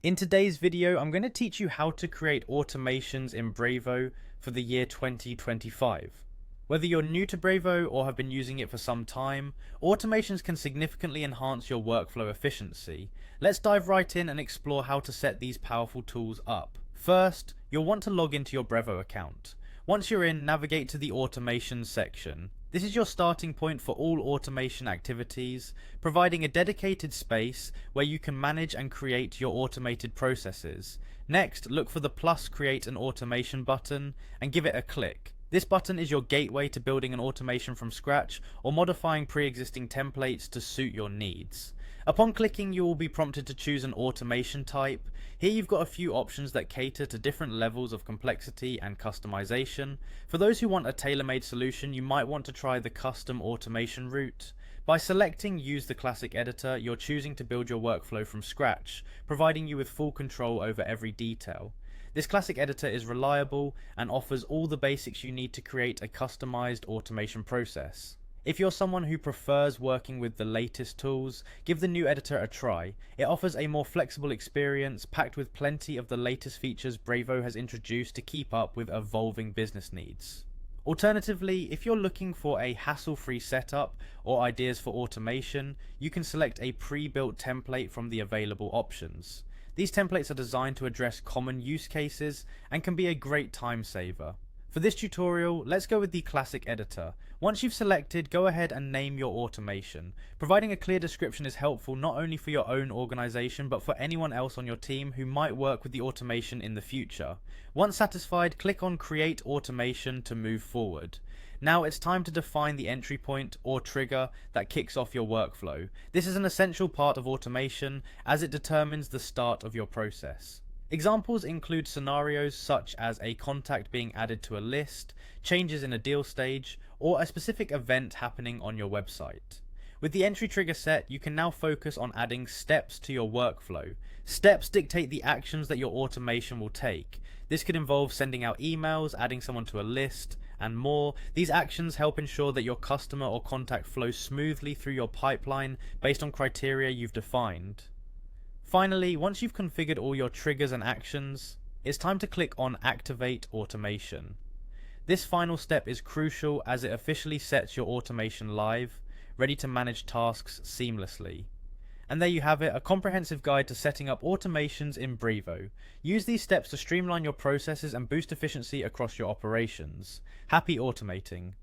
In today's video, I'm going to teach you how to create automations in Brevo for the year 2025. Whether you're new to Brevo or have been using it for some time, automations can significantly enhance your workflow efficiency. Let's dive right in and explore how to set these powerful tools up. First, you'll want to log into your Brevo account. Once you're in, navigate to the Automations section. This is your starting point for all automation activities, providing a dedicated space where you can manage and create your automated processes. Next, look for the plus Create an Automation button and give it a click. This button is your gateway to building an automation from scratch or modifying pre-existing templates to suit your needs. Upon clicking, you will be prompted to choose an automation type. Here you've got a few options that cater to different levels of complexity and customization. For those who want a tailor-made solution, you might want to try the custom automation route. By selecting Use the Classic Editor, you're choosing to build your workflow from scratch, providing you with full control over every detail. This classic editor is reliable and offers all the basics you need to create a customized automation process. If you're someone who prefers working with the latest tools, give the new editor a try. It offers a more flexible experience packed with plenty of the latest features Brevo has introduced to keep up with evolving business needs. Alternatively, if you're looking for a hassle-free setup or ideas for automation, you can select a pre-built template from the available options. These templates are designed to address common use cases and can be a great time saver. For this tutorial, let's go with the classic editor. Once you've selected, go ahead and name your automation. Providing a clear description is helpful not only for your own organization but for anyone else on your team who might work with the automation in the future. Once satisfied, click on Create Automation to move forward. Now it's time to define the entry point or trigger that kicks off your workflow. This is an essential part of automation as it determines the start of your process. Examples include scenarios such as a contact being added to a list, changes in a deal stage, or a specific event happening on your website. With the entry trigger set, you can now focus on adding steps to your workflow. Steps dictate the actions that your automation will take. This could involve sending out emails, adding someone to a list, and more. These actions help ensure that your customer or contact flows smoothly through your pipeline based on criteria you've defined. Finally, once you've configured all your triggers and actions, it's time to click on Activate Automation. This final step is crucial as it officially sets your automation live, ready to manage tasks seamlessly. And there you have it, a comprehensive guide to setting up automations in Brevo. Use these steps to streamline your processes and boost efficiency across your operations. Happy automating!